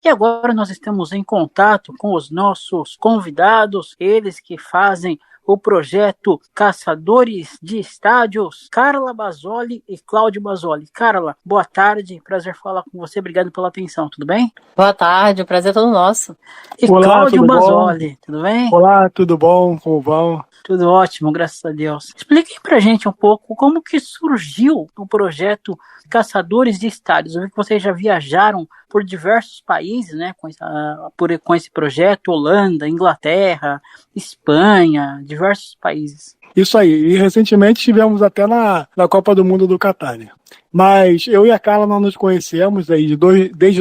E agora nós estamos em contato com os nossos convidados, eles que fazem o projeto Caçadores de Estádios, Carla Basoli e Cláudio Basoli. Carla, boa tarde, prazer falar com você, obrigado pela atenção, tudo bem? Boa tarde, o prazer é todo nosso. E Olá, Cláudio tudo Basoli, bom? tudo bem? Olá, tudo bom? Como vão? Tudo ótimo, graças a Deus. Explique pra gente um pouco como que surgiu o projeto Caçadores de Estádios. Eu vi que vocês já viajaram por diversos países, né, com esse projeto, Holanda, Inglaterra, Espanha, diversos países. Isso aí, e recentemente estivemos até na Copa do Mundo do Catar, né? Mas eu e a Carla nós nos conhecemos desde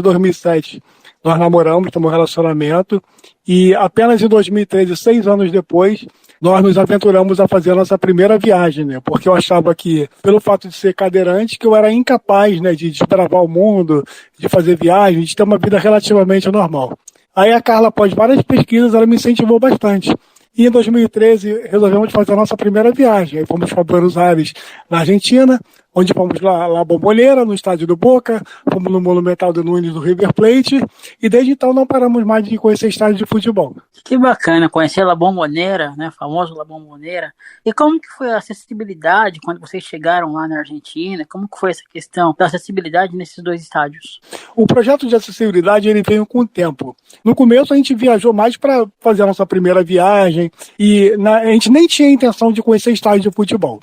2007. Nós namoramos, temos um relacionamento, e apenas em 2013, 6 anos depois, nós nos aventuramos a fazer a nossa primeira viagem, né? Porque eu achava que, pelo fato de ser cadeirante, que eu era incapaz, né, de desbravar o mundo, de fazer viagem, de ter uma vida relativamente normal. Aí a Carla, após várias pesquisas, ela me incentivou bastante. E em 2013 resolvemos fazer a nossa primeira viagem. Aí fomos para Buenos Aires, na Argentina, onde fomos lá na Bombonera, no estádio do Boca, fomos no Monumental de Nunes, do River Plate, e desde então não paramos mais de conhecer estádio de futebol. Que bacana conhecer La Bombonera, né, famoso La Bombonera. E como que foi a acessibilidade quando vocês chegaram lá na Argentina? Como que foi essa questão da acessibilidade nesses dois estádios? O projeto de acessibilidade ele veio com o tempo. No começo a gente viajou mais para fazer a nossa primeira viagem e a gente nem tinha a intenção de conhecer estádio de futebol.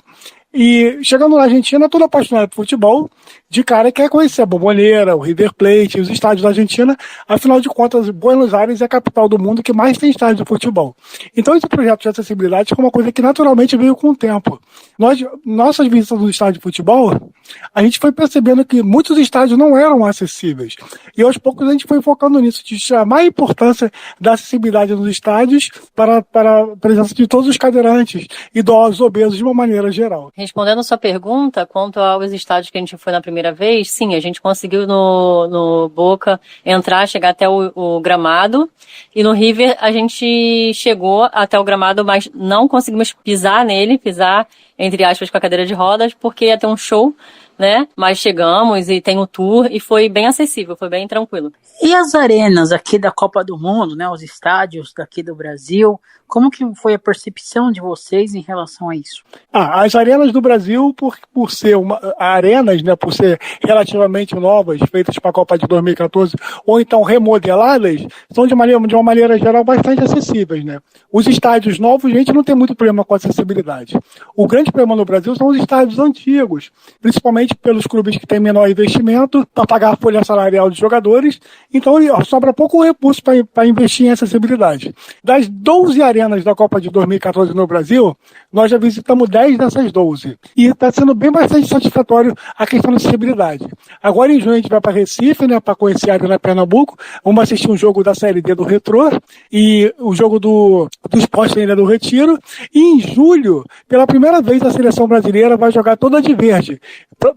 E chegando na Argentina, todo apaixonado por futebol, de cara quer conhecer a Bombonera, o River Plate, os estádios da Argentina. Afinal de contas, Buenos Aires é a capital do mundo que mais tem estádio de futebol. Então esse projeto de acessibilidade foi uma coisa que naturalmente veio com o tempo. Nossas visitas no estádio de futebol, a gente foi percebendo que muitos estádios não eram acessíveis. E aos poucos a gente foi focando nisso, de chamar a importância da acessibilidade nos estádios para a presença de todos os cadeirantes, idosos, obesos, de uma maneira geral. Respondendo a sua pergunta, quanto aos estádios que a gente foi na primeira vez, sim, a gente conseguiu no Boca chegar até o gramado, e no River a gente chegou até o gramado, mas não conseguimos pisar, entre aspas, com a cadeira de rodas, porque ia ter um show, né? Mas chegamos e tem o tour e foi bem acessível, foi bem tranquilo. E as arenas aqui da Copa do Mundo, né? Os estádios daqui do Brasil, como que foi a percepção de vocês em relação a isso? As arenas do Brasil, por ser arenas, né, por ser relativamente novas, feitas para a Copa de 2014, ou então remodeladas, são de uma maneira geral bastante acessíveis, né? Os estádios novos, a gente não tem muito problema com acessibilidade. O grande problema no Brasil são os estádios antigos, principalmente pelos clubes que têm menor investimento para pagar a folha salarial dos jogadores, então sobra pouco recurso para investir em acessibilidade. Das 12 arenas da Copa de 2014 no Brasil, nós já visitamos 10 dessas 12. E está sendo bastante satisfatório a questão da acessibilidade. Agora em junho a gente vai para Recife, né, para conhecer a Arena Pernambuco, vamos assistir um jogo da Série D do Retrô e o jogo do Sport ainda do Retiro. E em julho, pela primeira vez a seleção brasileira vai jogar toda de verde.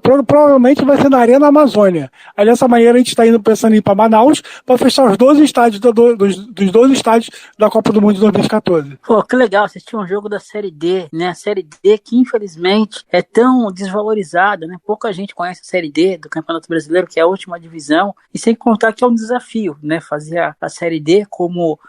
Provavelmente vai ser na Arena Amazônia. Aí dessa maneira a gente está pensando em ir para Manaus para fechar os 12 estádios dos 12 estádios da Copa do Mundo de 2014. Pô, que legal assistir um jogo da Série D, né? A Série D que infelizmente é tão desvalorizada, né? Pouca gente conhece a Série D do Campeonato Brasileiro, que é a última divisão, e sem contar que é um desafio, né? Fazer a Série D como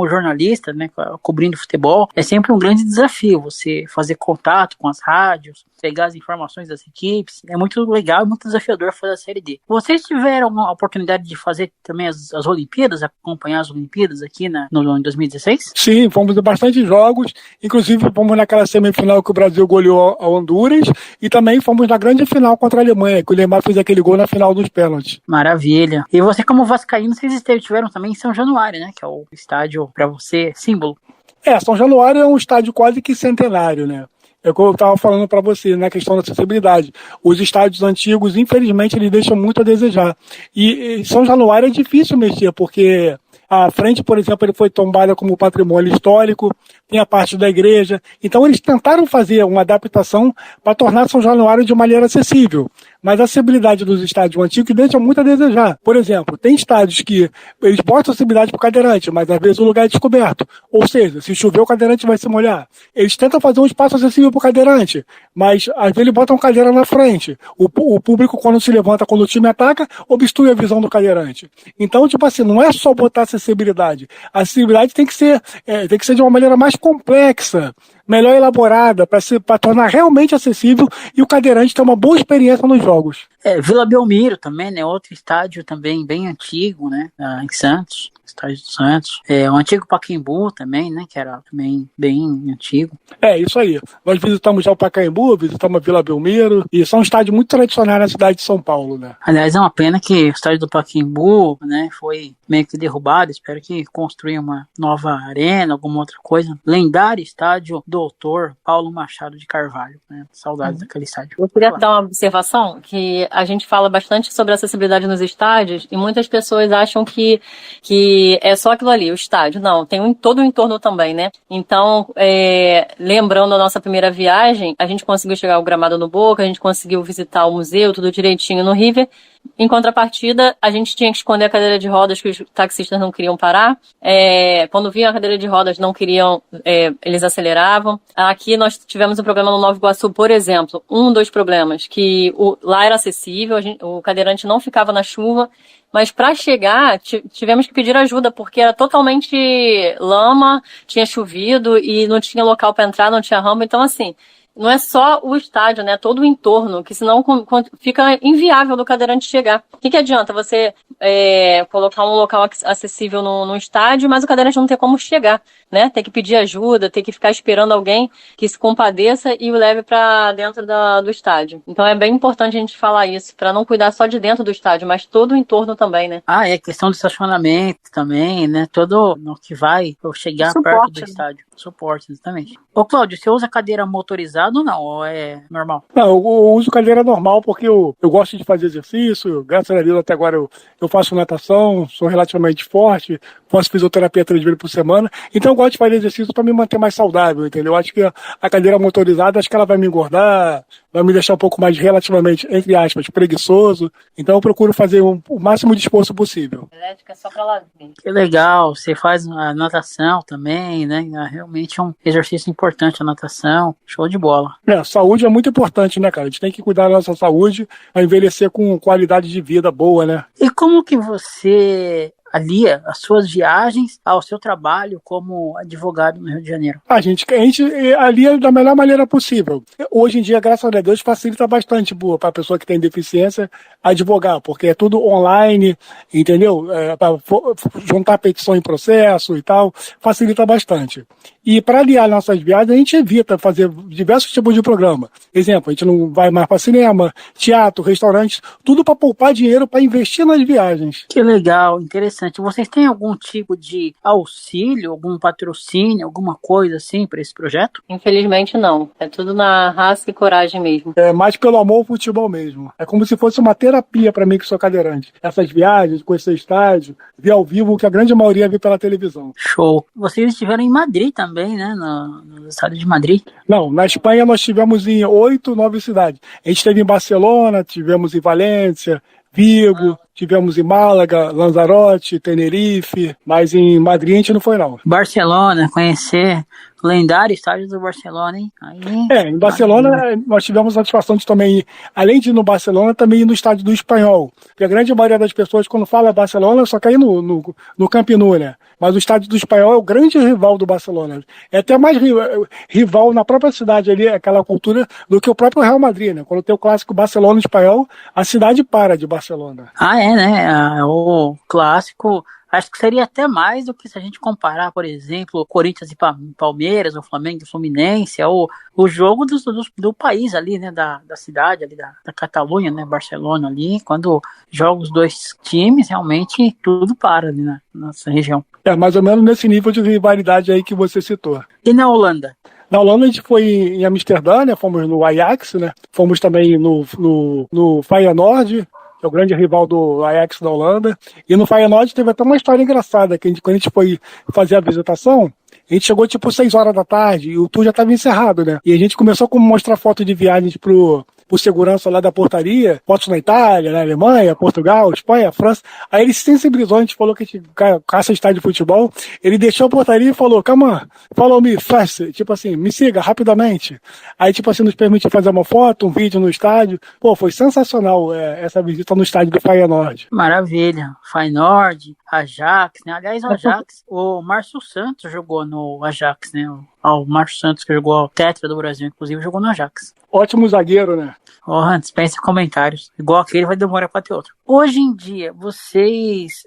jornalista, né, cobrindo futebol, é sempre um grande desafio você fazer contato com as rádios, pegar as informações das equipes, é muito legal e muito desafiador fazer a Série D. Vocês tiveram a oportunidade de fazer também as Olimpíadas, acompanhar as Olimpíadas aqui em 2016? Sim, fomos a bastante jogos, inclusive fomos naquela semifinal que o Brasil goleou a Honduras, e também fomos na grande final contra a Alemanha, que o Neymar fez aquele gol na final dos pênaltis. Maravilha. E você, como vascaíno, vocês estiveram também em São Januário, né, que é o estádio para você, símbolo. São Januário é um estádio quase que centenário, né? É o que eu estava falando para você, na questão da acessibilidade. Os estádios antigos, infelizmente, eles deixam muito a desejar. E São Januário é difícil mexer, porque a frente, por exemplo, ele foi tombada como patrimônio histórico, tem a parte da igreja. Então, eles tentaram fazer uma adaptação para tornar São Januário de maneira acessível. mas a acessibilidade dos estádios antigos deixa muito a desejar. Por exemplo, tem estádios que eles botam acessibilidade para o cadeirante, mas às vezes o lugar é descoberto. Ou seja, se chover o cadeirante vai se molhar. Eles tentam fazer um espaço acessível para o cadeirante, mas às vezes eles botam cadeira na frente. O público, quando se levanta, quando o time ataca, obstrui a visão do cadeirante. Então, tipo assim, não é só botar acessibilidade. A acessibilidade tem que ser de uma maneira mais complexa, melhor elaborada, para tornar realmente acessível e o cadeirante ter uma boa experiência nos jogos. Vila Belmiro também, né? Outro estádio também bem antigo, né? Em Santos, estádio de Santos. O antigo Pacaembu também, né? Que era também bem antigo. Isso aí. Nós visitamos já o Pacaembu, visitamos a Vila Belmiro, e são estádios muito tradicionais na cidade de São Paulo, né? Aliás, é uma pena que o estádio do Pacaembu, né? Foi meio que derrubado. Espero que construa uma nova arena, alguma outra coisa. Lendário estádio Doutor Paulo Machado de Carvalho, né? Saudades daquele estádio. Eu queria dar uma observação, que a gente fala bastante sobre acessibilidade nos estádios e muitas pessoas acham que é só aquilo ali, o estádio. Não, tem todo o entorno também, né? Então, lembrando a nossa primeira viagem, a gente conseguiu chegar ao Gramado no Boca, a gente conseguiu visitar o museu, tudo direitinho no River. Em contrapartida, a gente tinha que esconder a cadeira de rodas que os taxistas não queriam parar. Quando viam a cadeira de rodas, não queriam, eles aceleravam. Aqui nós tivemos um problema no Nova Iguaçu, por exemplo. Dos problemas, que lá era acessível, o cadeirante não ficava na chuva, mas para chegar tivemos que pedir ajuda, porque era totalmente lama, tinha chovido e não tinha local para entrar, não tinha rampa. Então, assim, não é só o estádio, né? Todo o entorno, que senão fica inviável do cadeirante chegar. O que adianta você colocar um local acessível no estádio, mas o cadeirante não tem como chegar, né? Tem que pedir ajuda, tem que ficar esperando alguém que se compadeça e o leve para dentro do estádio. Então é bem importante a gente falar isso, para não cuidar só de dentro do estádio, mas todo o entorno também, né? Questão do estacionamento também, né? Todo no que vai chegar perto do estádio. Suporte, exatamente. Ô, Cláudio, você usa cadeira motorizada ou não? Ou é normal? Não, eu uso cadeira normal porque eu gosto de fazer exercício. Graças a Deus, até agora eu faço natação, sou relativamente forte, faço fisioterapia 3 vezes por semana. Então eu gosto de fazer exercício para me manter mais saudável, entendeu? Acho que a cadeira motorizada, acho que ela vai me engordar, vai me deixar um pouco mais relativamente, entre aspas, preguiçoso. Então eu procuro fazer o máximo de esforço possível. Elétrica é só para lá. Que legal, você faz a natação também, né? Realmente é um exercício importante a natação, show de bola. Saúde é muito importante, né, cara? A gente tem que cuidar da nossa saúde para envelhecer com qualidade de vida boa, né? E como que você alia as suas viagens ao seu trabalho como advogado no Rio de Janeiro? A gente alia da melhor maneira possível. Hoje em dia, graças a Deus, facilita bastante para a pessoa que tem deficiência advogar, porque é tudo online, entendeu? Para juntar petição em processo e tal, facilita bastante. E para aliar nossas viagens, a gente evita fazer diversos tipos de programa. Exemplo, a gente não vai mais para cinema, teatro, restaurantes, tudo para poupar dinheiro para investir nas viagens. Que legal, interessante. Vocês têm algum tipo de auxílio, algum patrocínio, alguma coisa assim para esse projeto? Infelizmente não. É tudo na raça e coragem mesmo. É mais pelo amor ao futebol mesmo. É como se fosse uma terapia para mim que sou cadeirante. Essas viagens, conhecer estádio, ver ao vivo, que a grande maioria vê pela televisão. Show. Vocês estiveram em Madrid também, né? No estado de Madrid? Não, na Espanha nós estivemos em 8, 9 cidades. A gente esteve em Barcelona, tivemos em Valência, Vigo, tivemos em Málaga, Lanzarote, Tenerife, mas em Madrid a gente não foi não. Barcelona, conhecer o lendário estádio do Barcelona, hein? Aí, em Barcelona nós tivemos a satisfação de também, além de ir no Barcelona, também ir no estádio do Espanhol. Porque a grande maioria das pessoas, quando fala Barcelona, só quer ir no Camp Nou, né? Mas o estádio do Espanhol é o grande rival do Barcelona. É até mais rival na própria cidade ali, aquela cultura, do que o próprio Real Madrid, né? Quando tem o clássico Barcelona-Espanhol, a cidade para de Barcelona. Né? O clássico, acho que seria até mais do que se a gente comparar, por exemplo, Corinthians e Palmeiras, o Flamengo e Fluminense, ou o jogo do país ali, né, da cidade ali, da Catalunha, né, Barcelona ali, quando jogam os dois times, realmente tudo para ali na nossa região. Mais ou menos nesse nível de rivalidade aí que você citou. E na Holanda? Na Holanda a gente foi em Amsterdã, né, fomos no Ajax, né, fomos também no Feyenoord, que é o grande rival do Ajax da Holanda. E no Feyenoord teve até uma história engraçada, que quando a gente foi fazer a visitação, a gente chegou tipo 6 horas da tarde e o tour já estava encerrado, né? E a gente começou a mostrar foto de viagens pro por segurança lá da portaria, fotos na Itália, na Alemanha, Portugal, Espanha, França. Aí ele se sensibilizou, a gente falou que a gente caça estádio de futebol, ele deixou a portaria e falou, come on, follow me fast, tipo assim, me siga rapidamente. Aí, tipo assim, nos permitiu fazer uma foto, um vídeo no estádio. Pô, foi sensacional essa visita no estádio do Feyenoord. Maravilha. Feyenoord, Ajax, né? Aliás, o Ajax, o Márcio Santos jogou no Ajax, né? O Márcio Santos, que jogou o Tetra do Brasil, inclusive, jogou no Ajax. Ótimo zagueiro, né? Dispensa comentários. Igual aquele vai demorar pra ter outro. Hoje em dia, vocês,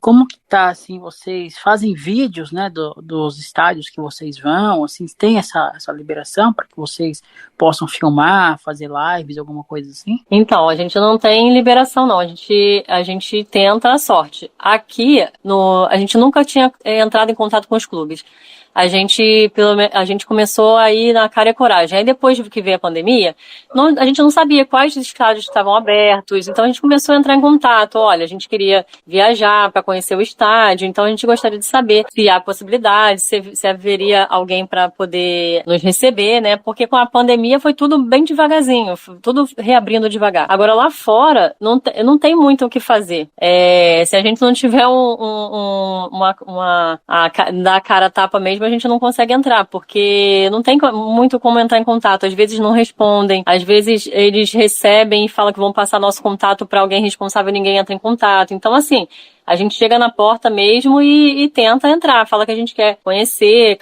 como que tá, assim, vocês fazem vídeos, né, dos estádios que vocês vão, assim, tem essa liberação para que vocês possam filmar, fazer lives, alguma coisa assim? Então, a gente não tem liberação, não. A gente tenta a sorte. Aqui, a gente nunca tinha entrado em contato com os clubes. A gente começou a ir na cara e coragem. Aí depois que veio a pandemia, a gente não sabia quais estádios estavam abertos, então a gente começou a entrar em contato. Olha, a gente queria viajar para conhecer o estádio, então a gente gostaria de saber se há possibilidade, se haveria alguém para poder nos receber, né? Porque com a pandemia foi tudo bem devagarzinho, tudo reabrindo devagar. Agora lá fora, não tem muito o que fazer. Se a gente não tiver dar cara a tapa mesmo, a gente não consegue entrar, porque não tem muito como entrar em contato. Às vezes não respondem, às vezes eles recebem e falam que vão passar nosso contato para alguém responsável e ninguém entra em contato. Então, assim, a gente chega na porta mesmo e tenta entrar, fala que a gente quer conhecer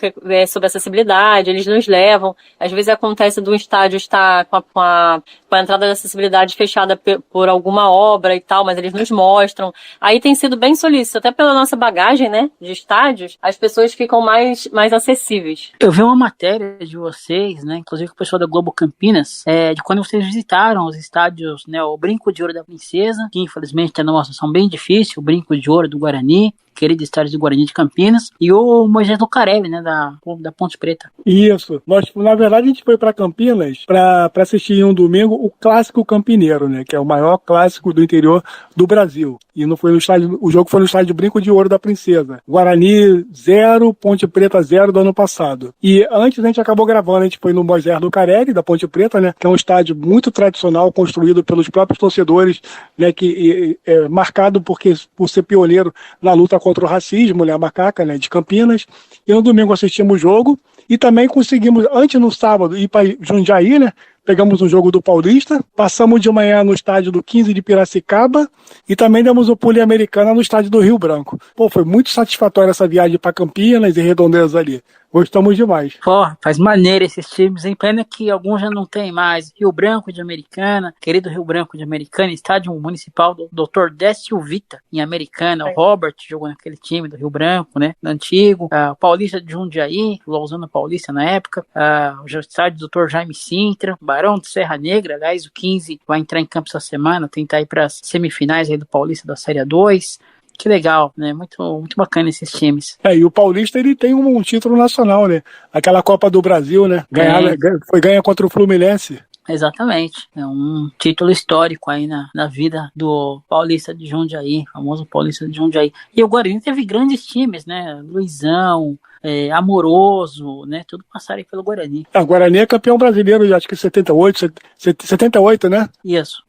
sobre acessibilidade, eles nos levam. Às vezes acontece do estádio estar com a entrada de acessibilidade fechada por alguma obra e tal, mas eles nos mostram. Aí tem sido bem solícito, até pela nossa bagagem, né, de estádios, as pessoas ficam mais acessíveis. Eu vi uma matéria de vocês, né, inclusive com o pessoal da Globo Campinas, de quando vocês visitaram os estádios, né, o Brinco de Ouro da Princesa, que infelizmente tem uma situação bem difícil, o Brinco de Ouro do Guarani, querido estádio do Guarani de Campinas, e o Moisés Lucarelli, né, da Ponte Preta. Isso. Na verdade, a gente foi para Campinas para assistir em um domingo o Clássico Campineiro, né, que é o maior clássico do interior do Brasil. E não foi no estádio, o jogo foi no estádio Brinco de Ouro da Princesa. Guarani 0, Ponte Preta 0 do ano passado. E antes a gente acabou gravando, a gente foi no Moisés Lucarelli, da Ponte Preta, né, que é um estádio muito tradicional, construído pelos próprios torcedores, né, que é marcado por ser pioneiro na luta contra o racismo, né, a macaca, né, de Campinas. E no domingo assistimos o jogo e também conseguimos, antes no sábado, ir para Jundiaí, né, pegamos um jogo do Paulista, passamos de manhã no estádio do 15 de Piracicaba e também demos o pulo Americana no estádio do Rio Branco. Pô, foi muito satisfatória essa viagem para Campinas e redondezas ali. Gostamos demais. Pô, faz maneira esses times, hein? Pena que alguns já não tem mais. Rio Branco de Americana, querido Rio Branco de Americana, estádio municipal do Dr. Décio Vita, em Americana. O Robert jogou naquele time do Rio Branco, né? Antigo. O Paulista de Jundiaí, Lousano Paulista na época. O estádio do Dr. Jaime Sintra. Barão de Serra Negra, aliás, o 15 vai entrar em campo essa semana, tentar ir para as semifinais aí do Paulista da Série 2. Que legal, né? Muito, muito bacana esses times. E o Paulista, ele tem um título nacional, né? Aquela Copa do Brasil, né? Foi ganha contra o Fluminense. Exatamente. É um título histórico aí na vida do Paulista de Jundiaí, famoso Paulista de Jundiaí. E o Guarani teve grandes times, né? Luizão, Amoroso, né? Tudo passaram aí pelo Guarani. O Guarani é campeão brasileiro, acho que 78, né? Isso.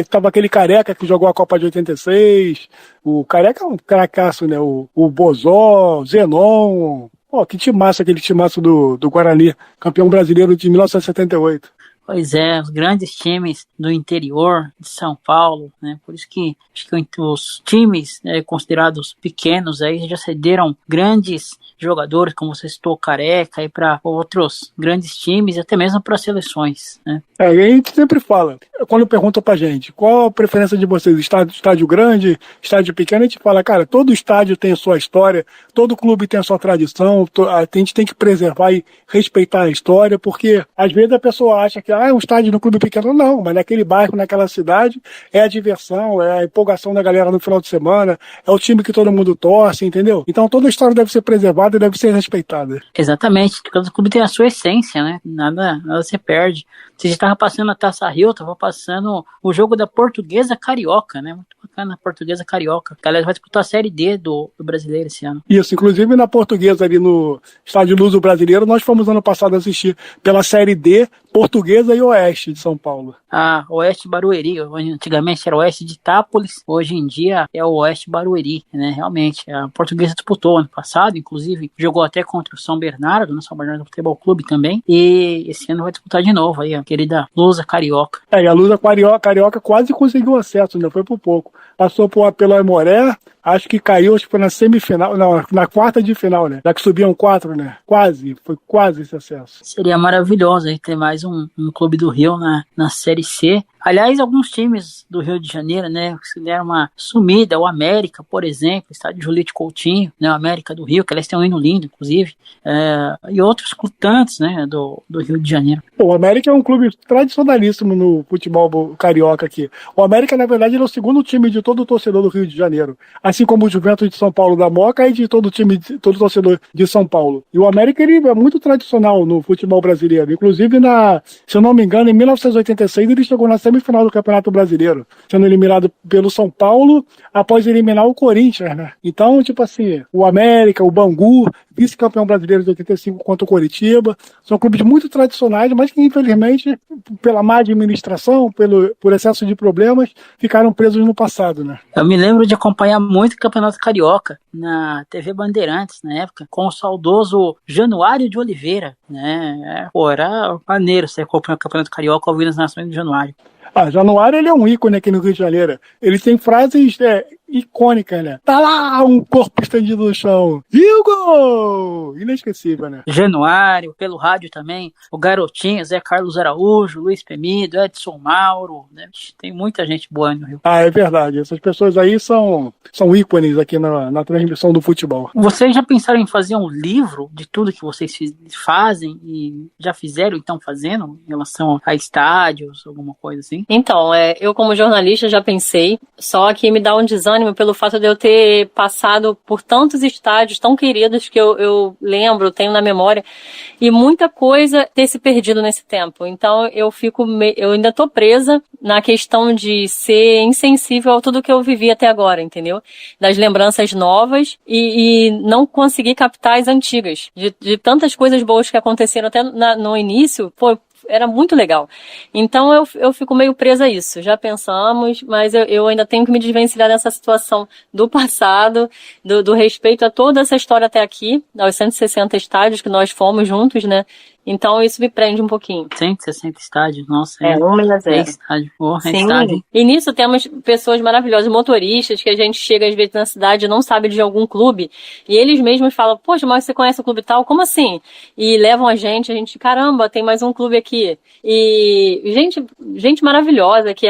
Tava aquele Careca que jogou a Copa de 86. O Careca é um cracaço, né? O Bozó, Zenon. Pô, que timaço, aquele timaço do Guarani, campeão brasileiro de 1978. Pois é, os grandes times do interior de São Paulo, né? Por isso que acho que os times considerados pequenos aí já cederam grandes jogadores, como você citou, Careca, aí para outros grandes times e até mesmo para seleções, né? A gente sempre fala, quando perguntam pra gente, qual a preferência de vocês, estádio grande, estádio pequeno, a gente fala, cara, todo estádio tem a sua história, todo clube tem a sua tradição, a gente tem que preservar e respeitar a história, porque às vezes a pessoa acha que é um estádio no clube pequeno, não, mas naquele bairro, naquela cidade, é a diversão, é a empolgação da galera no final de semana, é o time que todo mundo torce, entendeu? Então toda a história deve ser preservada e deve ser respeitada. Exatamente, cada clube tem a sua essência, né? Nada se perde. Se a gente tava passando a Taça Rio, tava passando o jogo da Portuguesa Carioca, né? Muito bacana a Portuguesa Carioca. A galera vai disputar a Série D do Brasileiro esse ano. Isso, inclusive na Portuguesa ali no Estádio Luso Brasileiro, nós fomos ano passado assistir pela Série D Portuguesa Fortaleza e Oeste de São Paulo. A Oeste Barueri, antigamente era Oeste de Itápolis, hoje em dia é o Oeste Barueri, né? Realmente, a Portuguesa disputou ano passado, inclusive jogou até contra o São Bernardo, no São Bernardo Futebol Clube também, e esse ano vai disputar de novo aí, a querida Lusa Carioca. E a Lusa Carioca quase conseguiu acesso, ainda foi por pouco. Passou pelo Aimoré, acho que caiu, acho que foi na semifinal, não, na quarta de final, né? Já que subiam 4, né? Foi quase esse acesso. Seria maravilhoso aí ter mais um clube do Rio na Série C. Aliás, alguns times do Rio de Janeiro, né, que deram uma sumida, o América, por exemplo, o estádio Julite Coutinho, né, o América do Rio, que eles têm um hino lindo, inclusive, e outros tantos, né, do Rio de Janeiro. O América é um clube tradicionalíssimo no futebol carioca aqui. O América, na verdade, ele é o segundo time de todo o torcedor do Rio de Janeiro, assim como o Juventus de São Paulo da Moca e de todo torcedor de São Paulo. E o América, ele é muito tradicional no futebol brasileiro, inclusive se eu não me engano, em 1986 ele chegou na semifinal do Campeonato Brasileiro, sendo eliminado pelo São Paulo após eliminar o Corinthians, né? Então, tipo assim, o América, o Bangu, vice-campeão brasileiro de 85 contra o Coritiba, são clubes muito tradicionais, mas que infelizmente, pela má administração, por excesso de problemas, ficaram presos no passado, né? Eu me lembro de acompanhar muito o Campeonato Carioca na TV Bandeirantes, na época, com o saudoso Januário de Oliveira, né? Era maneiro você acompanhar o Campeonato Carioca ouvindo as nações do Januário. Januário, ele é um ícone aqui no Rio de Janeiro. Ele tem frases icônicas, né? Tá lá um corpo estendido no chão. E o gol! Inesquecível, né? Januário, pelo rádio também, o Garotinho, Zé Carlos Araújo, Luiz Pemido, Edson Mauro, né? Tem muita gente boa no Rio. É verdade. Essas pessoas aí são ícones aqui na transmissão do futebol. Vocês já pensaram em fazer um livro de tudo que vocês fazem e já fizeram, então, fazendo em relação a estádios, alguma coisa assim? Então, eu como jornalista já pensei, só que me dá um desânimo pelo fato de eu ter passado por tantos estádios tão queridos que eu lembro, tenho na memória, e muita coisa ter se perdido nesse tempo. Então eu ainda tô presa na questão de ser insensível a tudo que eu vivi até agora, entendeu? Das lembranças novas e não conseguir captar as antigas. De tantas coisas boas que aconteceram até no início, era muito legal. Então eu fico meio presa a isso. Já pensamos, mas eu ainda tenho que me desvencilhar dessa situação do passado, do respeito a toda essa história até aqui, aos 160 estádios que nós fomos juntos, né? Então isso me prende um pouquinho. 160 estádios, nossa. 1-0. Estádio. Sim. Estádio. E nisso temos pessoas maravilhosas, motoristas, que a gente chega às vezes na cidade e não sabe de algum clube, e eles mesmos falam, poxa, mas você conhece o clube tal? Como assim? E levam a gente, caramba, tem mais um clube aqui. E gente maravilhosa que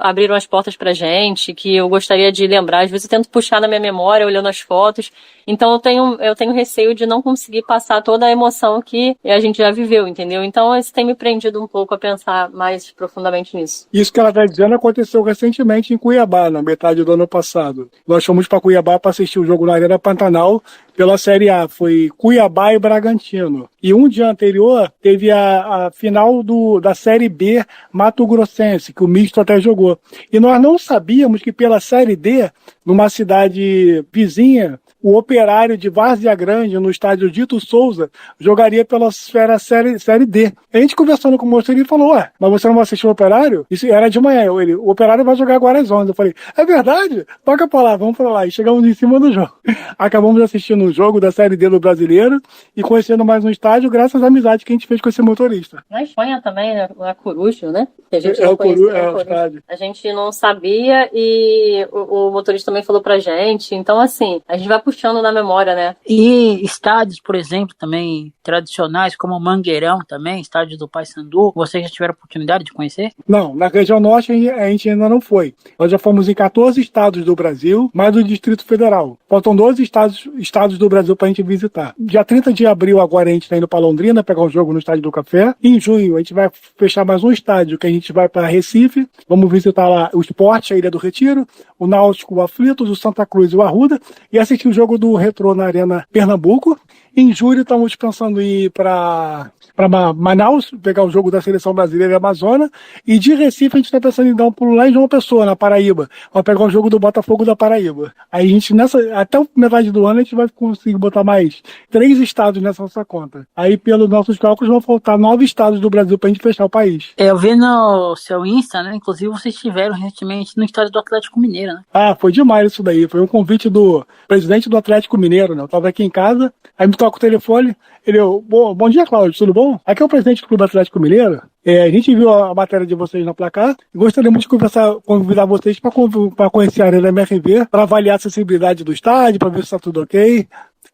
abriram as portas pra gente, que eu gostaria de lembrar. Às vezes eu tento puxar na minha memória, olhando as fotos. Então eu tenho receio de não conseguir passar toda a emoção que a gente já viveu, entendeu? Então isso tem me prendido um pouco a pensar mais profundamente nisso. Isso que ela está dizendo aconteceu recentemente em Cuiabá, na metade do ano passado. Nós fomos para Cuiabá para assistir o jogo na Arena Pantanal pela Série A. Foi Cuiabá e Bragantino. E um dia anterior teve a final da Série B Mato Grossense, que o Misto até jogou. E nós não sabíamos que pela Série D, numa cidade vizinha, o Operário de Várzea Grande, no estádio Dito Souza, jogaria pela Série D. A gente conversando com o moço, ele falou, mas você não vai assistir o Operário? Isso era de manhã. O Operário vai jogar agora às 11. Eu falei, é verdade? Toca pra lá, vamos pra lá. E chegamos em cima do jogo. Acabamos assistindo o jogo da Série D do Brasileiro e conhecendo mais um estádio graças à amizade que a gente fez com esse motorista. Na Espanha também, na Corujo, né? Que a gente não conhecia o estádio. A gente não sabia e o motorista também falou pra gente. Então, assim, a gente vai puxando na memória, né? E estádios, por exemplo, também tradicionais, como o Mangueirão também, estádio do Paysandu, vocês já tiveram a oportunidade de conhecer? Não, na região norte a gente ainda não foi. Nós já fomos em 14 estados do Brasil, mais o Distrito Federal. Faltam 12 estados do Brasil pra gente visitar. Dia 30 de abril agora a gente tá indo pra Londrina pegar um jogo no Estádio do Café. Em junho a gente vai fechar mais um estádio que a gente vai pra Recife. Vamos visitar lá o Sport, a Ilha do Retiro, o Náutico, o Aflitos, o Santa Cruz e o Arruda, e assistir o jogo do Retrô na Arena Pernambuco. Em julho estamos pensando em ir para Manaus, pegar o jogo da Seleção Brasileira e Amazônia, e de Recife a gente está pensando em dar um pulo lá em João Pessoa, na Paraíba, para pegar o jogo do Botafogo da Paraíba. Aí a gente, até a metade do ano, a gente vai conseguir botar mais 3 estados nessa nossa conta. Aí, pelos nossos cálculos, vão faltar 9 estados do Brasil para a gente fechar o país. Eu vi no seu Insta, né? Inclusive vocês estiveram recentemente no estádio do Atlético Mineiro, né? Ah, foi demais isso daí. Foi um convite do presidente do Atlético Mineiro, né? Eu tava aqui em casa, aí me toca o telefone, ele, bom dia, Cláudio, tudo bom? Aqui é o presidente do Clube Atlético Mineiro. A gente viu a matéria de vocês na Placar e gostaríamos de convidar vocês para conhecer a Arena MRV, para avaliar a acessibilidade do estádio, para ver se está tudo ok.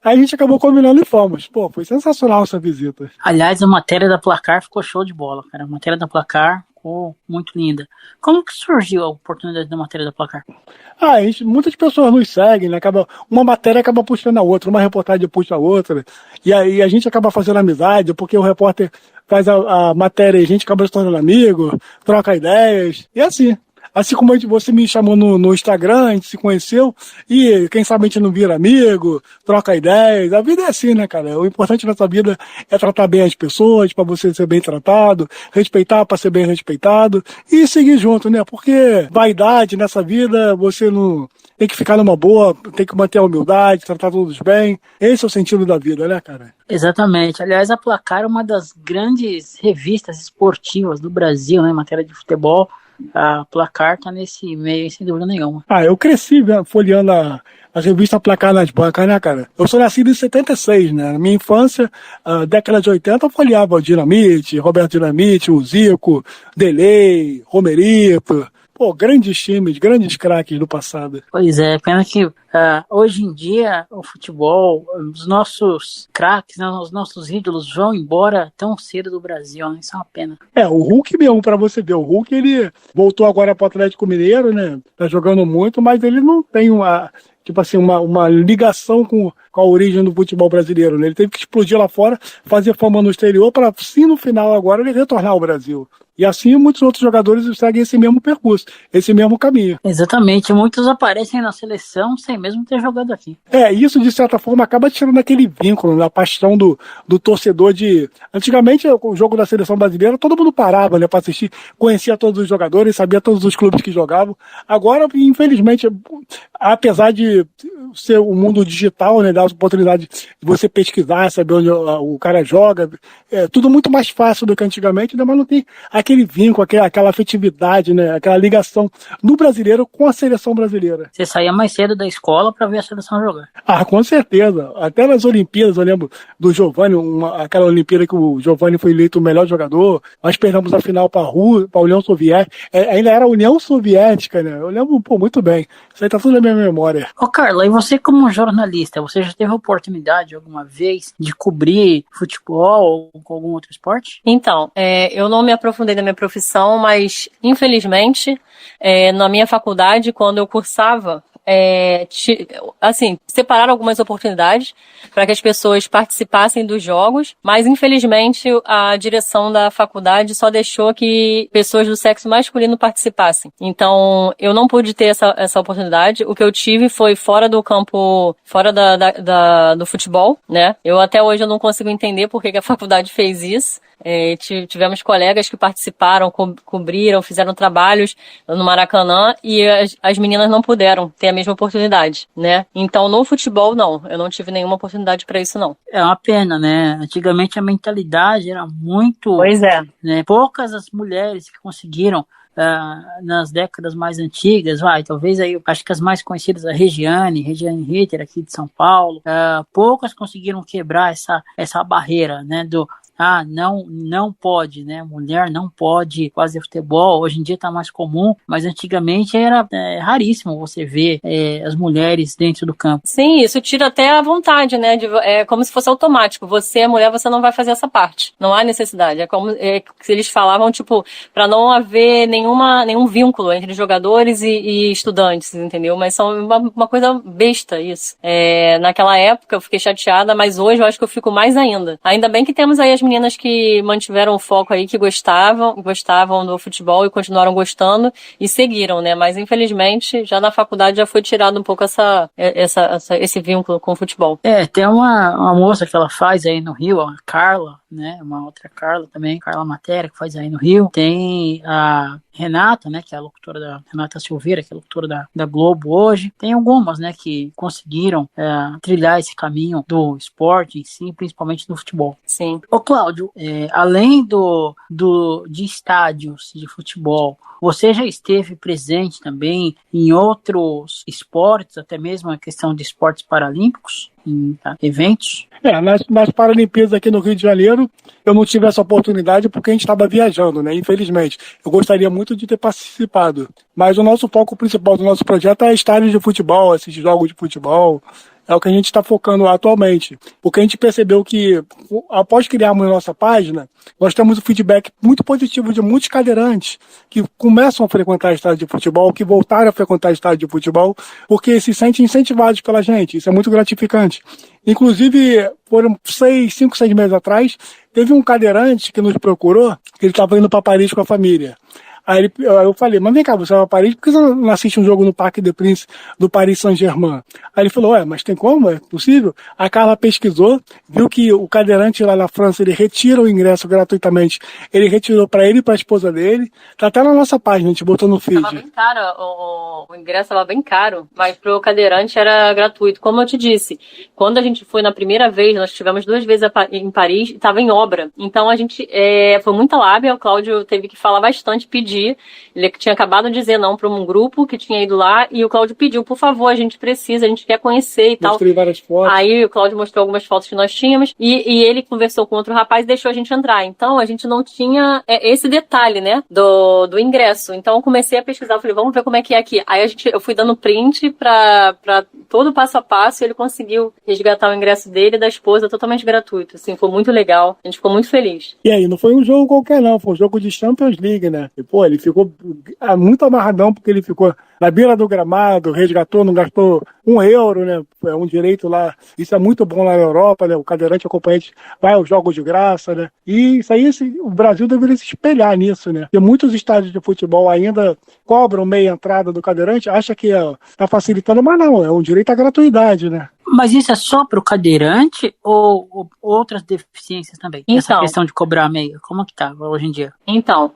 Aí a gente acabou combinando e fomos. Pô, foi sensacional essa visita. Aliás, a matéria da Placar ficou show de bola, cara. A matéria da Placar ficou muito linda. Como que surgiu a oportunidade da matéria da Placar? Muitas pessoas nos seguem, né? Uma matéria acaba puxando a outra, uma reportagem puxa a outra, e aí a gente acaba fazendo amizade, porque o repórter faz a matéria e a gente acaba se tornando amigo, troca ideias, e assim. Assim como você me chamou no Instagram, a gente se conheceu, e quem sabe a gente não vira amigo, troca ideias. A vida é assim, né, cara? O importante nessa vida é tratar bem as pessoas, para você ser bem tratado, respeitar para ser bem respeitado, e seguir junto, né? Porque vaidade nessa vida, você não tem que ficar numa boa, tem que manter a humildade, tratar todos bem. Esse é o sentido da vida, né, cara? Exatamente. Aliás, a Placar é uma das grandes revistas esportivas do Brasil, né, em matéria de futebol. A Placar tá nesse meio, sem dúvida nenhuma. Eu cresci folheando a revista Placar nas bancas, né, cara? Eu sou nascido em 76, né? Na minha infância, década de 80, eu folheava o Dinamite, Roberto Dinamite, o Zico, Delay, Romerito. Pô, grandes times, grandes craques do passado. Pois é, pena que hoje em dia o futebol, os nossos craques, né, os nossos ídolos vão embora tão cedo do Brasil, né? Isso é uma pena. O Hulk mesmo, pra você ver, o Hulk ele voltou agora pro Atlético Mineiro, né? Tá jogando muito, mas ele não tem uma ligação com a origem do futebol brasileiro, né? Ele teve que explodir lá fora, fazer fama no exterior, para sim, no final agora, ele retornar ao Brasil. E assim muitos outros jogadores seguem esse mesmo percurso, esse mesmo caminho. Exatamente, muitos aparecem na seleção sem mesmo ter jogado aqui. Isso de certa forma acaba tirando aquele vínculo, a paixão do torcedor de... Antigamente, o jogo da seleção brasileira, todo mundo parava, né, para assistir, conhecia todos os jogadores, sabia todos os clubes que jogavam. Agora, infelizmente, apesar de ser o mundo digital, né, dar a oportunidade de você pesquisar, saber onde o cara joga, tudo muito mais fácil do que antigamente, né, mas não tem aquele vínculo, aquela afetividade, né, aquela ligação do brasileiro com a seleção brasileira. Você saía mais cedo da escola para ver a seleção jogar. Com certeza. Até nas Olimpíadas, eu lembro do Giovani, aquela Olimpíada que o Giovani foi eleito o melhor jogador. Nós perdemos a final para a União Soviética. Ainda era a União Soviética, né? Eu lembro, muito bem. Isso aí tá tudo na minha memória. Ô, Carla, e você como jornalista, você já teve a oportunidade alguma vez de cobrir futebol ou algum outro esporte? Então, eu não me aprofundei na minha profissão, mas infelizmente, na minha faculdade, quando eu cursava, separaram algumas oportunidades para que as pessoas participassem dos jogos, mas infelizmente a direção da faculdade só deixou que pessoas do sexo masculino participassem. Então eu não pude ter essa oportunidade. O que eu tive foi fora do campo, fora do futebol, né? Eu até hoje eu não consigo entender por que a faculdade fez isso. Tivemos colegas que participaram, cobriram, fizeram trabalhos no Maracanã e as meninas não puderam ter a mesma oportunidade, né? Então, no futebol, não. Eu não tive nenhuma oportunidade para isso, não. É uma pena, né? Antigamente a mentalidade era muito... Pois é. Né? Poucas as mulheres que conseguiram nas décadas mais antigas, talvez aí, acho que as mais conhecidas, a Regiane Ritter, aqui de São Paulo, poucas conseguiram quebrar essa barreira, né, não pode, né? Mulher não pode fazer futebol. Hoje em dia está mais comum, mas antigamente era raríssimo você ver as mulheres dentro do campo. Sim, isso tira até a vontade, né? É como se fosse automático. Você é mulher, você não vai fazer essa parte. Não há necessidade. É como se eles falavam, para não haver nenhum vínculo entre jogadores e estudantes, entendeu? Mas são uma coisa besta isso. Naquela época eu fiquei chateada, mas hoje eu acho que eu fico mais ainda. Ainda bem que temos aí as meninas que mantiveram o foco aí, que gostavam do futebol e continuaram gostando e seguiram, né? Mas infelizmente já na faculdade já foi tirado um pouco esse vínculo com o futebol. Tem uma moça que ela faz aí no Rio, a Carla, né? Uma outra Carla também, Carla Matéria, que faz aí no Rio. Tem a Renata, né, que é a locutora da Renata Silveira, que é a locutora da Globo hoje. Tem algumas, né, que conseguiram trilhar esse caminho do esporte em si, principalmente do futebol. Sim. Ô Cláudio, além de estádios de futebol, você já esteve presente também em outros esportes, até mesmo a questão de esportes paralímpicos, em eventos? Nas Paralimpíadas aqui no Rio de Janeiro, eu não tive essa oportunidade porque a gente estava viajando, né? Infelizmente. Eu gostaria muito de ter participado. Mas o nosso foco principal do nosso projeto é estádios de futebol, esses jogos de futebol. É o que a gente está focando atualmente. Porque a gente percebeu que, após criarmos a nossa página, nós temos um feedback muito positivo de muitos cadeirantes que começam a frequentar estádio de futebol, que voltaram a frequentar estádio de futebol, porque se sentem incentivados pela gente. Isso é muito gratificante. Inclusive, foram 5, 6 meses atrás, teve um cadeirante que nos procurou, que ele estava indo para Paris com a família. Aí eu falei, mas vem cá, você vai para Paris, por que você não assiste um jogo no Parque des Princes do Paris Saint-Germain? Aí ele falou, mas tem como? É possível? A Carla pesquisou, viu que o cadeirante lá na França, ele retira o ingresso gratuitamente. Ele retirou para ele e para a esposa dele. Tá até na nossa página, a gente botou no feed. Tava bem caro, o ingresso estava bem caro, mas pro cadeirante era gratuito. Como eu te disse, quando a gente foi na primeira vez, nós tivemos 2 vezes em Paris, estava em obra. Então a gente foi muita lábia, o Cláudio teve que falar bastante, pedir. Ele tinha acabado de dizer não para um grupo que tinha ido lá e o Cláudio pediu, por favor, a gente precisa, a gente quer conhecer e tal. Mostrei várias fotos. Aí o Cláudio mostrou algumas fotos que nós tínhamos e ele conversou com outro rapaz e deixou a gente entrar. Então a gente não tinha esse detalhe, né, do ingresso. Então eu comecei a pesquisar, eu falei, vamos ver como é que é aqui. Aí eu fui dando print para todo o passo a passo e ele conseguiu resgatar o ingresso dele e da esposa totalmente gratuito. Assim, foi muito legal, a gente ficou muito feliz. E aí, não foi um jogo qualquer não, foi um jogo de Champions League, né? E, ele ficou muito amarradão porque ele ficou na beira do gramado, resgatou, não gastou €1, né? É um direito lá. Isso é muito bom lá na Europa, né? O cadeirante acompanhante vai aos jogos de graça, né? E isso aí, o Brasil deveria se espelhar nisso, né? Porque muitos estádios de futebol ainda cobram meia entrada do cadeirante, acha que tá facilitando, mas não, é um direito à gratuidade, né? Mas isso é só para o cadeirante ou outras deficiências também? Então, essa questão de cobrar meia, como que tá hoje em dia? Então,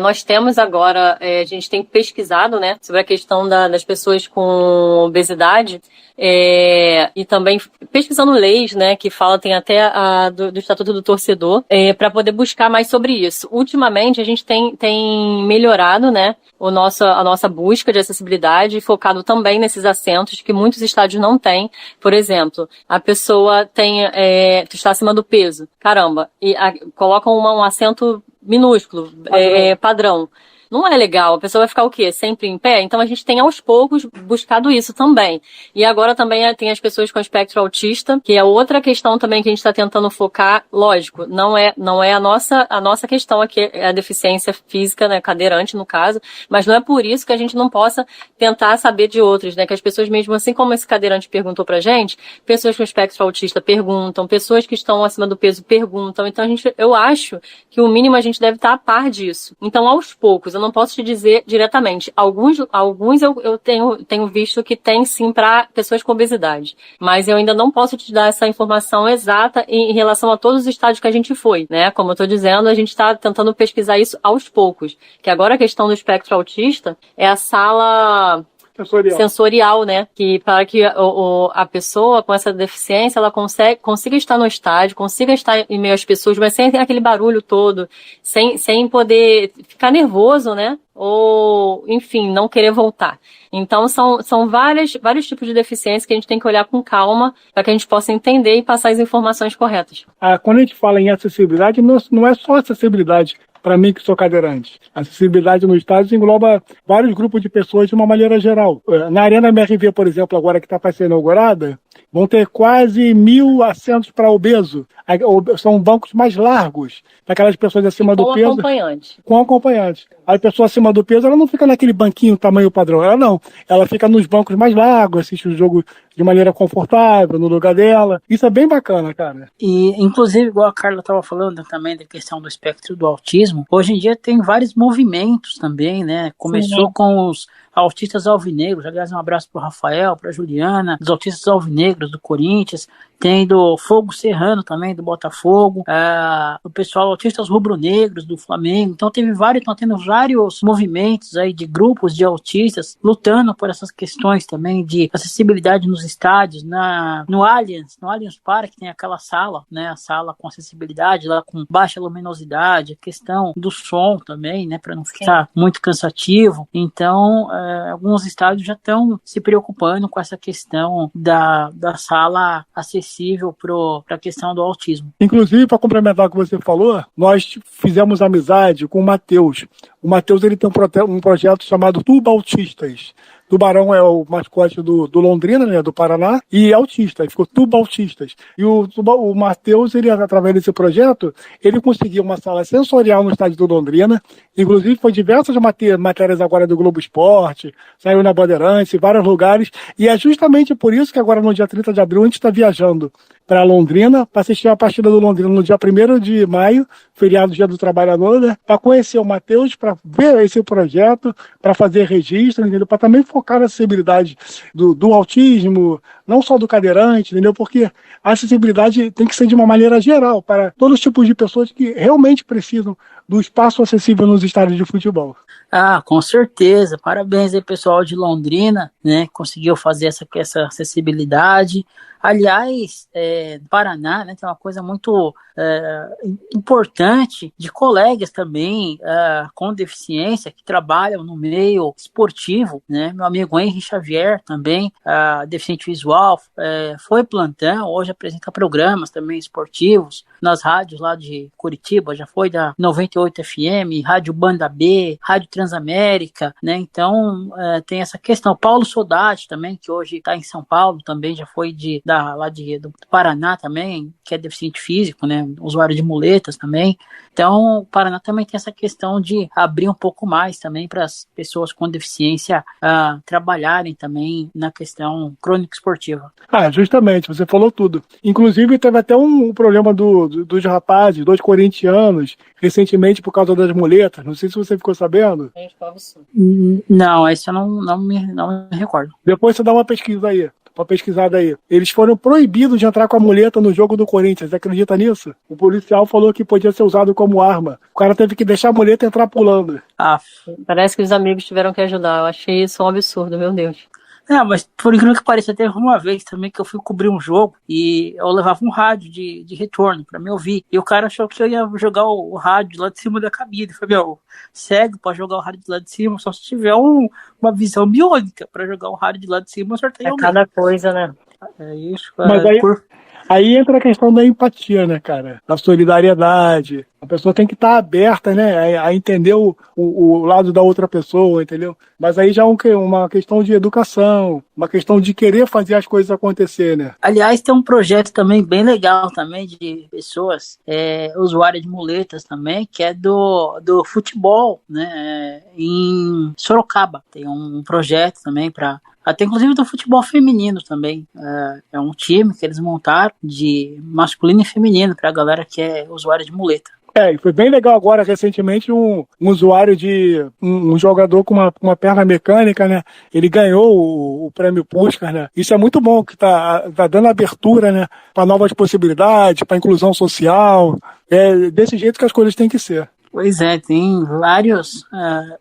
nós temos agora, a gente tem pesquisado, né, sobre a questão das pessoas com obesidade e também pesquisando leis, né, que fala, tem até do Estatuto do Torcedor, para poder buscar mais sobre isso. Ultimamente, a gente tem melhorado, né, a nossa busca de acessibilidade, focado também nesses assentos que muitos estádios não têm. Por exemplo, a pessoa está acima do peso, caramba, e coloca um assento minúsculo, padrão. Não é legal, a pessoa vai ficar o quê? Sempre em pé? Então a gente tem aos poucos buscado isso também. E agora também tem as pessoas com espectro autista, que é outra questão também que a gente está tentando focar. Lógico, não é a nossa questão aqui, é a deficiência física, né, cadeirante no caso, mas não é por isso que a gente não possa tentar saber de outros, né, que as pessoas mesmo assim como esse cadeirante perguntou pra gente, pessoas com espectro autista perguntam, pessoas que estão acima do peso perguntam, então eu acho que o mínimo a gente deve estar a par disso. Então aos poucos, eu não posso te dizer diretamente. Alguns eu tenho visto que tem sim para pessoas com obesidade. Mas eu ainda não posso te dar essa informação exata em relação a todos os estádios que a gente foi, né? Como eu estou dizendo, a gente está tentando pesquisar isso aos poucos. Que agora a questão do espectro autista é a sala sensorial, né? Que para que a pessoa com essa deficiência ela consiga estar no estádio, consiga estar em meio às pessoas, mas sem aquele barulho todo, sem poder ficar nervoso, né? Ou, enfim, não querer voltar. Então, são vários tipos de deficiência que a gente tem que olhar com calma para que a gente possa entender e passar as informações corretas. Quando a gente fala em acessibilidade, não é só acessibilidade para mim que sou cadeirante. A acessibilidade no estádio engloba vários grupos de pessoas de uma maneira geral. Na Arena MRV, por exemplo, agora que está para ser inaugurada, Vão ter quase 1.000 assentos para obeso. São bancos mais largos, para aquelas pessoas acima do peso. Com acompanhante. A pessoa acima do peso, ela não fica naquele banquinho tamanho padrão. Ela não. Ela fica nos bancos mais largos, assiste o jogo de maneira confortável, no lugar dela. Isso é bem bacana, cara. E, inclusive, igual a Carla estava falando também da questão do espectro do autismo, hoje em dia tem vários movimentos também, né? Começou com os autistas alvinegros. Aliás, um abraço para o Rafael, para a Juliana, dos autistas alvinegros do Corinthians. Tem do Fogo Serrano também, do Botafogo, o pessoal autistas rubro-negros do Flamengo. Então estão tendo vários movimentos aí de grupos de autistas lutando por essas questões também de acessibilidade nos estádios, no Allianz Parque tem aquela sala, né, a sala com acessibilidade, lá com baixa luminosidade, a questão do som também, né, para não ficar muito cansativo. Então, alguns estádios já estão se preocupando com essa questão da sala acessível para a questão do autismo. Inclusive, para complementar o que você falou, nós fizemos amizade com o Matheus. O Matheus ele tem um projeto chamado Tubautistas. Tubarão é o mascote do Londrina, né, do Paraná, e é autista, ficou Tubautistas. E o Matheus, ele, através desse projeto, ele conseguiu uma sala sensorial no estádio do Londrina, inclusive foi diversas matérias agora do Globo Esporte, saiu na Bandeirantes, em vários lugares, e é justamente por isso que agora no dia 30 de abril a gente está viajando para Londrina, para assistir a partida do Londrina no dia 1º de maio, feriado Dia do Trabalhador, né, para conhecer o Matheus, para ver esse projeto, para fazer registro, entendeu? Para também focar na acessibilidade do autismo, não só do cadeirante, entendeu? Porque a acessibilidade tem que ser de uma maneira geral, para todos os tipos de pessoas que realmente precisam do espaço acessível nos estádios de futebol. Com certeza. Parabéns aí, pessoal de Londrina, né? Conseguiu fazer essa acessibilidade. Aliás, Paraná, né, tem uma coisa muito importante de colegas também com deficiência que trabalham no meio esportivo, né? Meu amigo Henry Xavier também, deficiente visual, foi plantão, hoje apresenta programas também esportivos nas rádios lá de Curitiba, já foi da 98 FM, Rádio Banda B, Rádio Transamérica, né? Então tem essa questão. Paulo Soldati também, que hoje está em São Paulo, também já foi lá do Paraná também, que é deficiente físico, né? Usuário de muletas também. Então, o Paraná também tem essa questão de abrir um pouco mais também para as pessoas com deficiência trabalharem também na questão crônica esportiva. Justamente, você falou tudo. Inclusive, teve até um problema dos rapazes, 2 corintianos, recentemente por causa das muletas. Não sei se você ficou sabendo. Não, esse eu não me recordo. Depois você dá uma pesquisa aí. Uma pesquisada aí. Eles foram proibidos de entrar com a muleta no jogo do Corinthians. Você acredita nisso? O policial falou que podia ser usado como arma. O cara teve que deixar a muleta entrar pulando. Parece que os amigos tiveram que ajudar. Eu achei isso um absurdo, meu Deus. Mas por incrível que pareça, teve uma vez também que eu fui cobrir um jogo e eu levava um rádio de retorno pra me ouvir. E o cara achou que eu ia jogar o rádio lá de cima da cabine. Eu falei, cego pra jogar o rádio de lá de cima, só se tiver uma visão biônica pra jogar o rádio de lá de cima, eu acertei o cada coisa, né? É isso. Mas aí entra a questão da empatia, né, cara? Da solidariedade. A pessoa tem que estar aberta, né, a entender o lado da outra pessoa, entendeu? Mas aí já é uma questão de educação, uma questão de querer fazer as coisas acontecer, né? Aliás, tem um projeto também bem legal também de pessoas usuárias de muletas também, que é do futebol, né, em Sorocaba. Tem um projeto também até inclusive do futebol feminino também. É um time que eles montaram de masculino e feminino para a galera que é usuária de muleta. E foi bem legal agora, recentemente, um usuário um jogador com uma perna mecânica, né? Ele ganhou o prêmio Puskás, né? Isso é muito bom, que tá dando abertura, né? Para novas possibilidades, para inclusão social. É desse jeito que as coisas têm que ser. Pois é, tem vários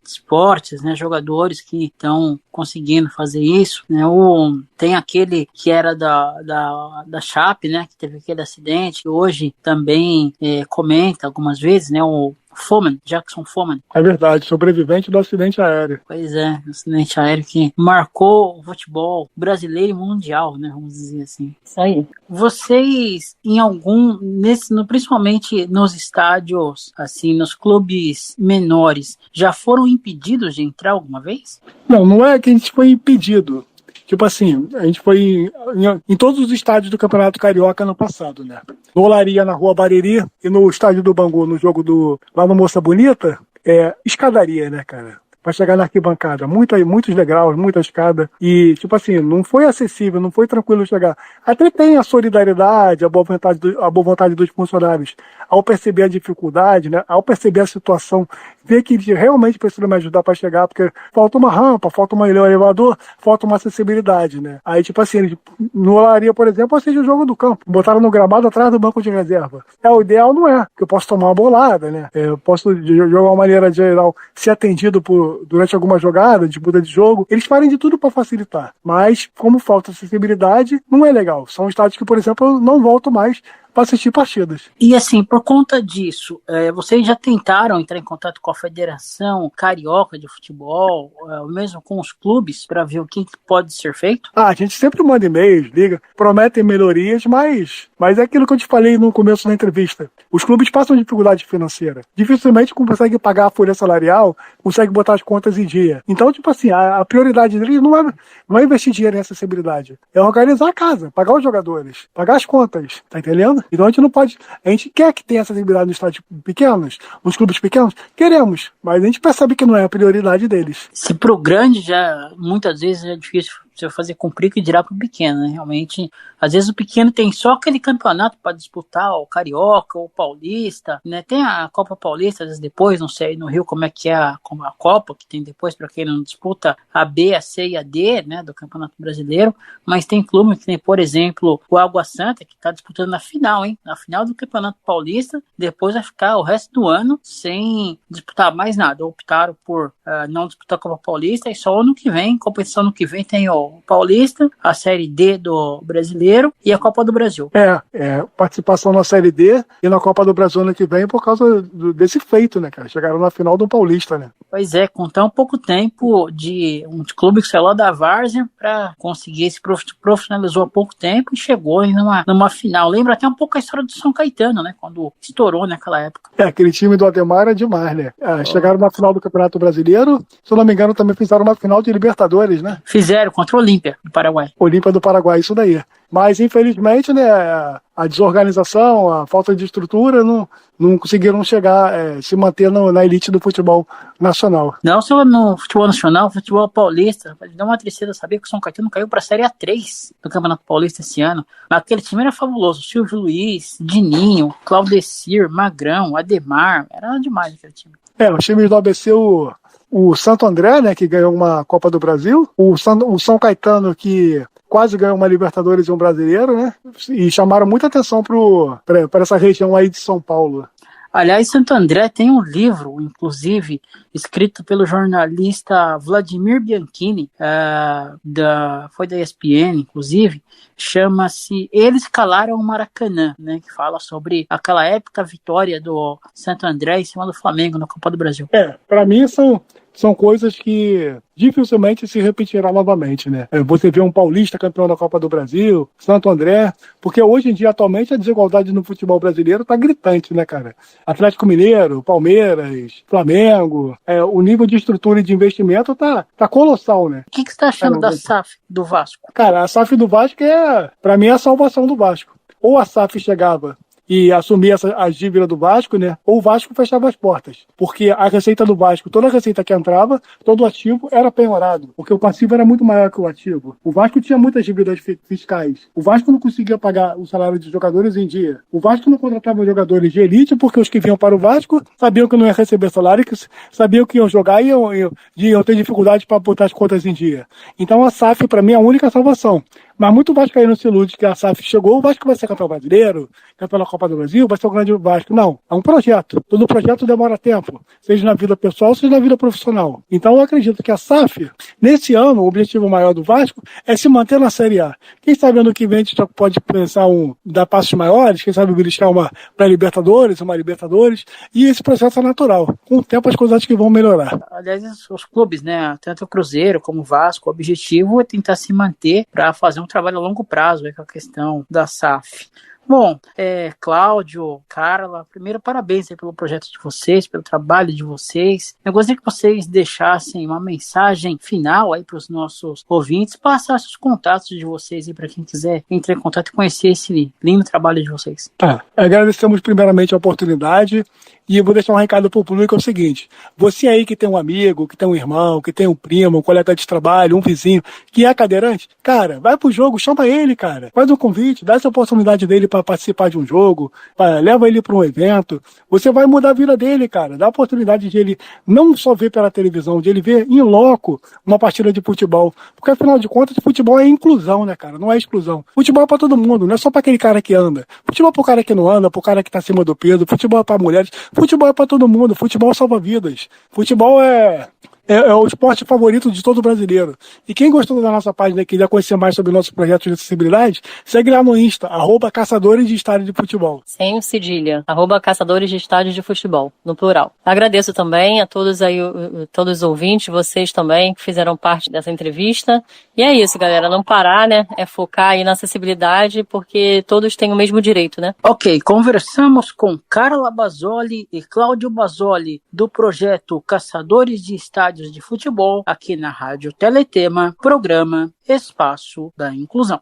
esportes, né, jogadores que estão conseguindo fazer isso, né? Tem aquele que era da Chape, né, que teve aquele acidente, que hoje também comenta algumas vezes, né, o Jackson Foreman. É verdade, sobrevivente do acidente aéreo. Pois é, acidente aéreo que marcou o futebol brasileiro e mundial, né, vamos dizer assim. Isso aí. Vocês, principalmente nos estádios, assim, nos clubes menores, já foram impedidos de entrar alguma vez? Não é que a gente foi impedido. Tipo assim, a gente foi em todos os estádios do Campeonato Carioca ano passado, né? No Olaria, na Rua Bariri, e no estádio do Bangu, no jogo lá no Moça Bonita, escadaria, né, cara? Pra chegar na arquibancada. Muitos degraus, muita escada. E, tipo assim, não foi acessível, não foi tranquilo chegar. Até tem a solidariedade, a boa vontade dos funcionários. Ao perceber a dificuldade, né? Ao perceber a situação, ver que eles realmente precisam me ajudar para chegar, porque falta uma rampa, falta um elevador, falta uma acessibilidade, né? Aí, tipo assim, eles, no Olaria, por exemplo, seja o jogo do campo. Botaram no gramado atrás do banco de reserva. O ideal não é, porque eu posso tomar uma bolada, né? Eu posso, de uma maneira geral, ser atendido durante alguma jogada, disputa de jogo. Eles farem de tudo para facilitar. Mas, como falta acessibilidade, não é legal. São estádios que, por exemplo, eu não volto mais para assistir partidas. E assim, por conta disso, vocês já tentaram entrar em contato com a Federação Carioca de Futebol, mesmo com os clubes, para ver o que pode ser feito? A gente sempre manda e-mails, liga, prometem melhorias, mas é aquilo que eu te falei no começo da entrevista. Os clubes passam dificuldade financeira. Dificilmente conseguem pagar a folha salarial, conseguem botar as contas em dia. Então, tipo assim, a prioridade deles não é investir dinheiro em acessibilidade. É organizar a casa, pagar os jogadores, pagar as contas, tá entendendo? Então a gente não pode. A gente quer que tenha acessibilidade nos estádios pequenos, nos clubes pequenos, queremos, mas a gente percebe que não é a prioridade deles. Se pro grande já, muitas vezes é difícil você fazer cumprir, que dirá pro pequeno, né? Realmente, às vezes o pequeno tem só aquele campeonato para disputar, o Carioca, o Paulista, né? Tem a Copa Paulista, às vezes depois, não sei no Rio como é que é a Copa, que tem depois para quem não disputa a B, a C e a D, né? Do Campeonato Brasileiro, mas tem clube que tem, por exemplo, o Água Santa, que tá disputando na final, hein? Na final do Campeonato Paulista, depois vai ficar o resto do ano sem disputar mais nada. Optaram por não disputar a Copa Paulista e só ano que vem, competição ano que vem tem o Paulista, a Série D do Brasileiro e a Copa do Brasil. Participação na Série D e na Copa do Brasil ano que vem por causa desse feito, né, cara? Chegaram na final do Paulista, né? Pois é, com tão pouco tempo de um clube que saiu lá da várzea para conseguir, se profissionalizou há pouco tempo e chegou numa final. Lembra até um pouco a história do São Caetano, né? Quando estourou naquela época. Aquele time do Ademar era demais, né? Chegaram na final do Campeonato Brasileiro, se eu não me engano também fizeram uma final de Libertadores, né? Fizeram contra o Olímpia do Paraguai. Olímpia do Paraguai, isso daí. Mas, infelizmente, né, a desorganização, a falta de estrutura, não conseguiram chegar, se manter na elite do futebol nacional. Não só no futebol nacional, futebol paulista. Dá uma tristeza saber que o São Caetano caiu para a Série A3 do Campeonato Paulista esse ano. Mas aquele time era fabuloso. Silvio Luiz, Dininho, Claudecir, Magrão, Ademar. Era demais aquele time. Os times do ABC, o Santo André, né, que ganhou uma Copa do Brasil, o São Caetano, que quase ganhou uma Libertadores e um Brasileiro, né, e chamaram muita atenção para essa região aí de São Paulo. Aliás, Santo André tem um livro, inclusive, escrito pelo jornalista Vladimir Bianchini, foi da ESPN, inclusive, chama-se Eles Calaram o Maracanã, né, que fala sobre aquela épica vitória do Santo André em cima do Flamengo na Copa do Brasil. Para mim são coisas que dificilmente se repetirá novamente, né? Você vê um paulista campeão da Copa do Brasil, Santo André, porque hoje em dia, atualmente, a desigualdade no futebol brasileiro tá gritante, né, cara? Atlético Mineiro, Palmeiras, Flamengo, o nível de estrutura e de investimento tá colossal, né? O que você tá achando da SAF do Vasco? Cara, a SAF do Vasco pra mim, a salvação do Vasco. Ou a SAF chegava e assumir as dívidas do Vasco, né? Ou o Vasco fechava as portas. Porque a receita do Vasco, toda a receita que entrava, todo o ativo era penhorado. Porque o passivo era muito maior que o ativo. O Vasco tinha muitas dívidas fiscais. O Vasco não conseguia pagar o salário dos jogadores em dia. O Vasco não contratava jogadores de elite porque os que vinham para o Vasco sabiam que não iam receber salário, que sabiam que iam jogar e iam ter dificuldade para botar as contas em dia. Então a SAF, para mim, é a única salvação. Mas muito vascaíno se ilude que a SAF chegou, o Vasco vai ser campeão brasileiro, campeão da Copa do Brasil, vai ser o grande Vasco. Não, é um projeto. Todo projeto demora tempo, seja na vida pessoal, seja na vida profissional. Então eu acredito que a SAF, nesse ano, o objetivo maior do Vasco é se manter na Série A. Quem sabe ano que vem a gente já pode pensar dar passos maiores, quem sabe beliscar uma pré-Libertadores, uma Libertadores, e esse processo é natural. Com o tempo as coisas acho que vão melhorar. Aliás, os clubes, né, tanto o Cruzeiro como o Vasco, o objetivo é tentar se manter para fazer um trabalho a longo prazo com a questão da SAF. Bom, Cláudio, Carla, primeiro parabéns aí pelo projeto de vocês, pelo trabalho de vocês. Eu gostaria que vocês deixassem uma mensagem final aí para os nossos ouvintes, passassem os contatos de vocês aí para quem quiser entrar em contato e conhecer esse lindo trabalho de vocês. Agradecemos primeiramente a oportunidade. E eu vou deixar um recado para o público, é o seguinte: você aí que tem um amigo, que tem um irmão, que tem um primo, um colega de trabalho, um vizinho, que é cadeirante, cara, vai pro jogo, chama ele, cara. Faz um convite, dá essa oportunidade dele para participar de um jogo, leva ele para um evento. Você vai mudar a vida dele, cara. Dá a oportunidade de ele não só ver pela televisão, de ele ver em loco uma partida de futebol. Porque afinal de contas, futebol é inclusão, né, cara? Não é exclusão. Futebol é para todo mundo, não é só para aquele cara que anda. Futebol é pro cara que não anda, pro cara que tá acima do peso. Futebol é para mulheres. Futebol é para todo mundo, futebol salva vidas. Futebol é o esporte favorito de todo brasileiro. E quem gostou da nossa página e quiser conhecer mais sobre nossos projetos de acessibilidade, segue lá no Insta, @caçadores de estádio de futebol. Sem cedilha, @caçadores de estádio de futebol, no plural. Agradeço também a todos aí, todos os ouvintes, vocês também que fizeram parte dessa entrevista. E é isso, galera, não parar, né? É focar aí na acessibilidade, porque todos têm o mesmo direito, né? Ok, conversamos com Carla Basoli e Cláudio Basoli, do projeto Caçadores de Estádios de Futebol, aqui na Rádio Teletema, programa Espaço da Inclusão.